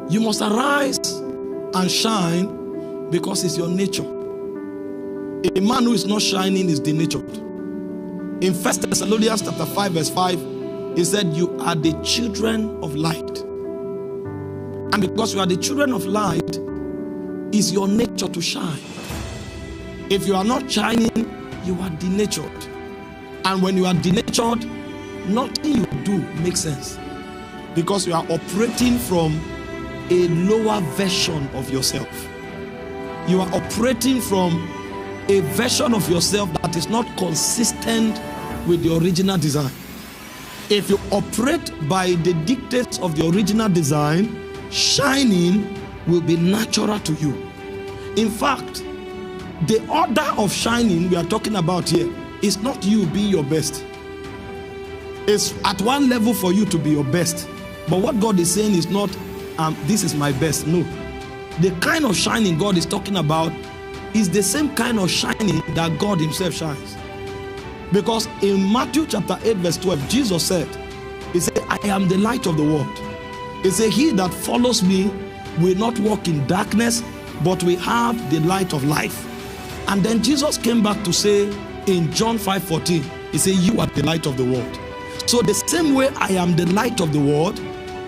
You must arise and shine because it's your nature. A man who is not shining is denatured. In 1 Thessalonians chapter 5 verse 5, he said, you are the children of light. And because you are the children of light, it's your nature to shine. If you are not shining, you are denatured. And when you are denatured, nothing you do makes sense. Because you are operating from a lower version of yourself. You are operating from a version of yourself that is not consistent with the original design. If you operate by the dictates of the original design, shining will be natural to you. In fact, the order of shining we are talking about here is not you being your best. It's at one level for you to be your best. But what God is saying is not, this is my best. No. The kind of shining God is talking about is the same kind of shining that God himself shines. Because in Matthew chapter 8 verse 12, Jesus said, he said, I am the light of the world. He said, he that follows me will not walk in darkness, but will have the light of life. And then Jesus came back to say in John 5:14, he said, you are the light of the world. So the same way I am the light of the world,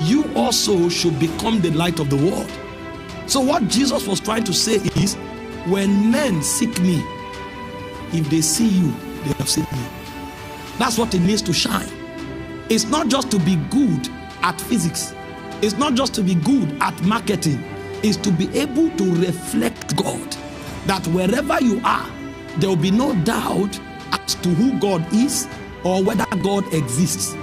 you also should become the light of the world. So what Jesus was trying to say is, when men seek me, if they see you, they have seen me. That's what it means to shine. It's not just to be good at physics. It's not just to be good at marketing. It's to be able to reflect God. That wherever you are, there will be no doubt as to who God is or whether God exists.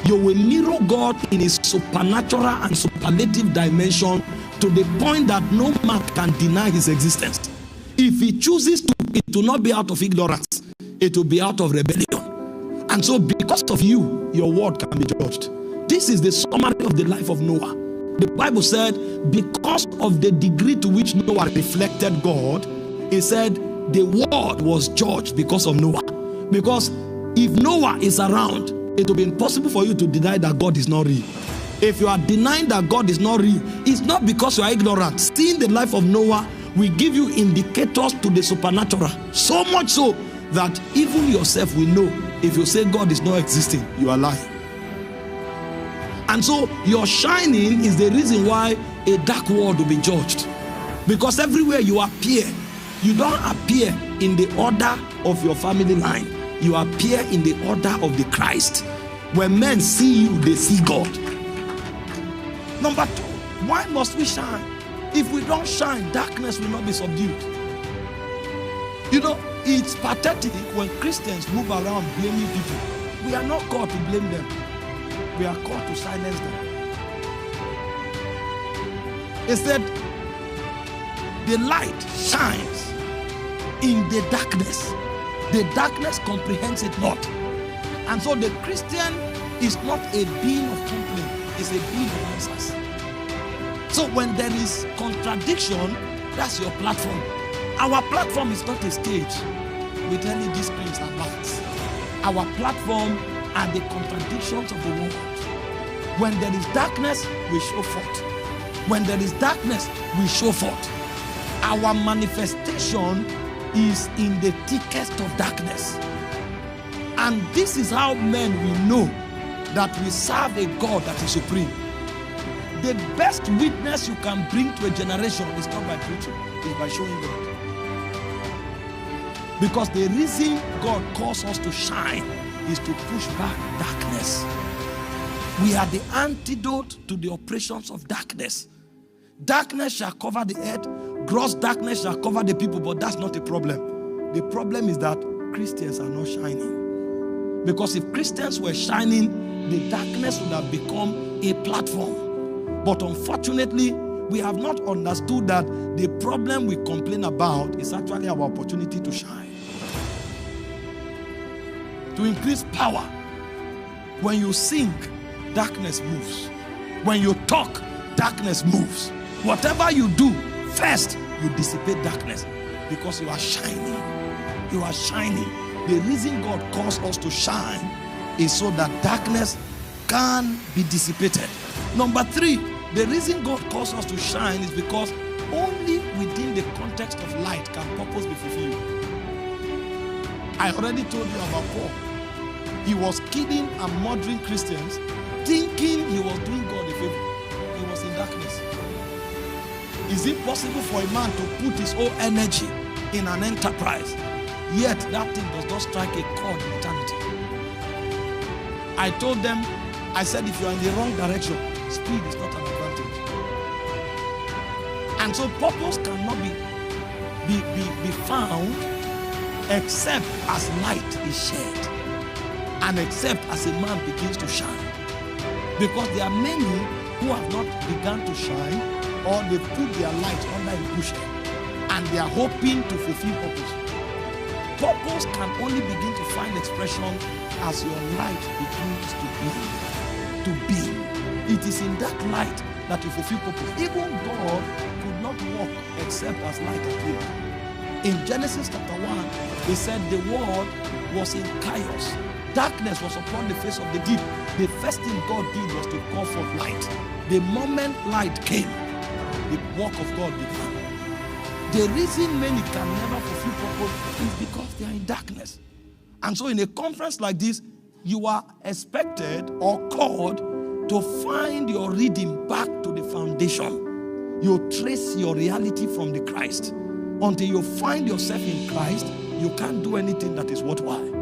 You will mirror God in his supernatural and superlative dimension to the point that no man can deny his existence. If he chooses to, it will not be out of ignorance. It will be out of rebellion. And so because of you, your word can be judged. This is the summary of the life of Noah. The Bible said, because of the degree to which Noah reflected God, it said the world was judged because of Noah. Because if Noah is around, it will be impossible for you to deny that God is not real. If you are denying that God is not real, it's not because you are ignorant. Seeing the life of Noah will give you indicators to the supernatural. So much so that even yourself will know if you say God is not existing, you are lying. And so your shining is the reason why a dark world will be judged. Because everywhere you appear, you don't appear in the order of your family line. You appear in the order of the Christ. When men see you, they see God. Number two, why must we shine? If we don't shine, darkness will not be subdued. You know, it's pathetic when Christians move around blaming people. We are not called to blame them. We are called to silence them. He said, the light shines in the darkness. The darkness comprehends it not. And so the Christian is not a being of complaint, it's a being of answers. So when there is contradiction, that's your platform. Our platform is not a stage with any displays and lights. Our platform are the contradictions of the world. When there is darkness, we show forth. When there is darkness, we show forth. Our manifestation is in the thickest of darkness. And this is how men will know that we serve a God that is supreme. The best witness you can bring to a generation is not by preaching, it's by showing God. Because the reason God calls us to shine is to push back darkness. We are the antidote to the operations of darkness. Darkness shall cover the earth, gross darkness shall cover the people, but that's not the problem. The problem is that Christians are not shining. Because if Christians were shining, the darkness would have become a platform. But unfortunately, we have not understood that the problem we complain about is actually our opportunity to shine. To increase power. When you sing, darkness moves. When you talk, darkness moves. Whatever you do, first you dissipate darkness because you are shining. You are shining. The reason God calls us to shine is so that darkness can be dissipated. Number three, The reason God calls us to shine is because only within the context of light can purpose be fulfilled. I already told you about Paul. He was kidding and murdering Christians, thinking he was doing God a favor. He was in darkness. Is it possible for a man to put his whole energy in an enterprise, yet that thing does not strike a chord in eternity? I told them, I said, if you are in the wrong direction, speed is not an advantage. And so purpose cannot be found except as light is shed and except as a man begins to shine. Because there are many who have not begun to shine, or they put their light under a bushel and they are hoping to fulfill purpose. Purpose can only begin to find expression as your light begins to beam. It is in that light that you fulfill purpose. Even God could not walk except as light appeared. In Genesis chapter 1, he said the world was in chaos. Darkness was upon the face of the deep. The first thing God did was to call forth light. The moment light came, the work of God began. The reason many can never fulfill purpose is because they are in darkness. And so in a conference like this, you are expected or called to find your reading back to the foundation. You trace your reality from the Christ. Until you find yourself in Christ, you can't do anything that is worthwhile.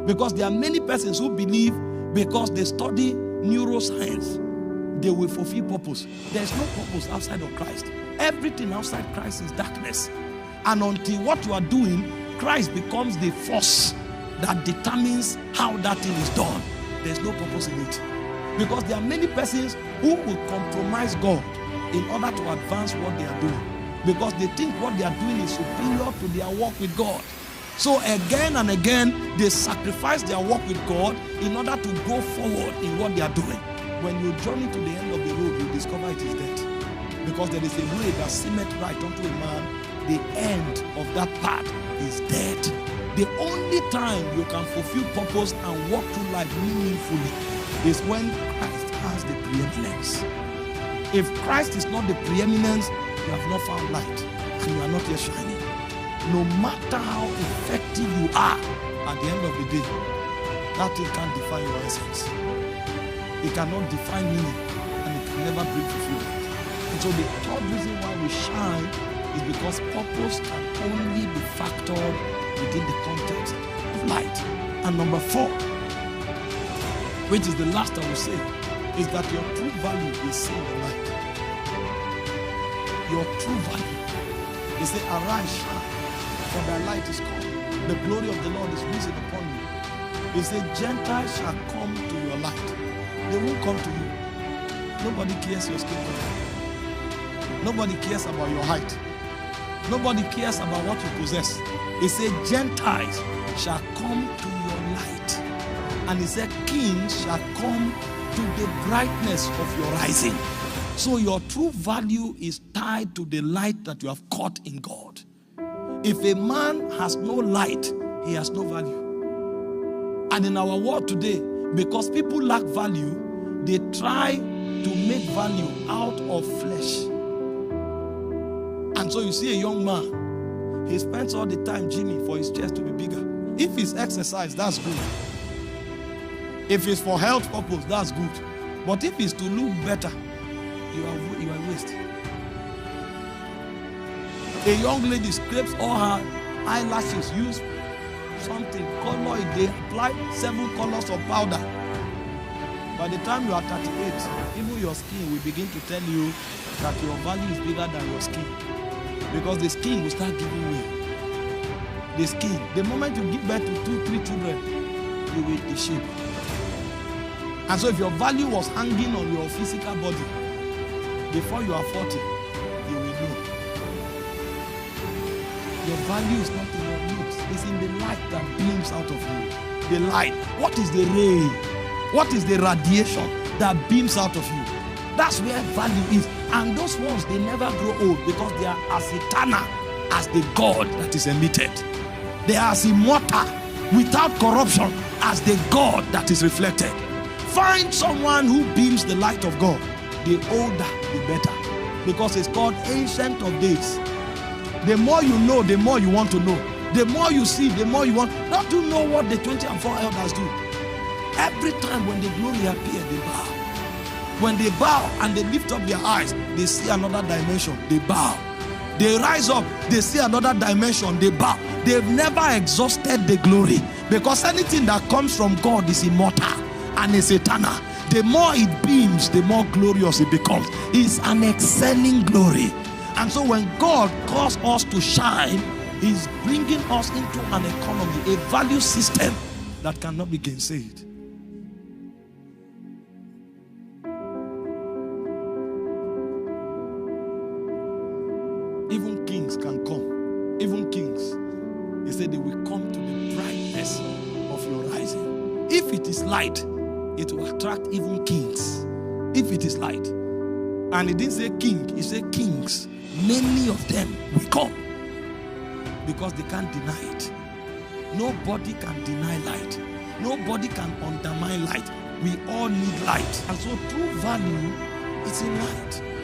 Because there are many persons who believe because they study neuroscience, they will fulfill purpose. There is no purpose outside of Christ. Everything outside Christ is darkness. And until what you are doing, Christ becomes the force that determines how that thing is done, there's no purpose in it. Because there are many persons who will compromise God in order to advance what they are doing. Because they think what they are doing is superior to their work with God. So again and again, they sacrifice their work with God in order to go forward in what they are doing. When you journey to the end of the road, you discover it is death. Because there is a way that seemeth right unto a man, the end of that path is death. The only time you can fulfill purpose and walk through life meaningfully is when Christ has the preeminence. If Christ is not the preeminence, you have not found light and you are not yet shining. No matter how effective you are, at the end of the day, that thing can't define your essence. It cannot define meaning, and it can never bring fulfillment. And so the third reason why we shine is because purpose can only be factored within the context of light. And number 4, which is the last I will say, is that your true value is seen in light. Your true value. They say, arise, shine, for thy light is come. The glory of the Lord is risen upon you. They say, Gentiles shall come to your light. They won't come to you. Nobody cares your skin color. Nobody cares about your height. Nobody cares about what you possess. He said, Gentiles shall come to your light. And he said, kings shall come to the brightness of your rising. So your true value is tied to the light that you have caught in God. If a man has no light, he has no value. And in our world today, because people lack value, they try to make value out of flesh. And so you see a young man, he spends all the time gymming for his chest to be bigger. If it's exercise, that's good. If it's for health purpose, that's good. But if it's to look better, you are wasting. A young lady scrapes all her eyelashes, use something, color it, they apply 7 colors of powder. By the time you are 38, even your skin will begin to tell you that your value is bigger than your skin. Because the skin will start giving way. The skin, the moment you give birth to 2, 3 children, you will be shape. And so if your value was hanging on your physical body, before you are 40, you will know. Your value is not in your looks. It's in the light that beams out of you. The light. What is the ray? What is the radiation that beams out of you? That's where value is. And those ones, they never grow old because they are as eternal as the God that is emitted. They are as immortal, without corruption, as the God that is reflected. Find someone who beams the light of God. the older, the better. Because it's called Ancient of Days. The more you know, the more you want to know. The more you see, the more you want. Don't you know what the 24 elders do? Every time when the glory appears, they bow. When they bow and they lift up their eyes, they see another dimension. They bow. They rise up, they see another dimension. They bow. They've never exhausted the glory. Because anything that comes from God is immortal and is eternal. The more it beams, the more glorious it becomes. It's an excelling glory. And so when God calls us to shine, He's bringing us into an economy, a value system that cannot be gainsaid. Even kings can come. Even kings. He said they will come to the brightness of your rising. If it is light, it will attract even kings. If it is light. And he didn't say king, he said kings. Many of them will come. Because they can't deny it. Nobody can deny light. Nobody can undermine light. We all need light. And so true value is in light.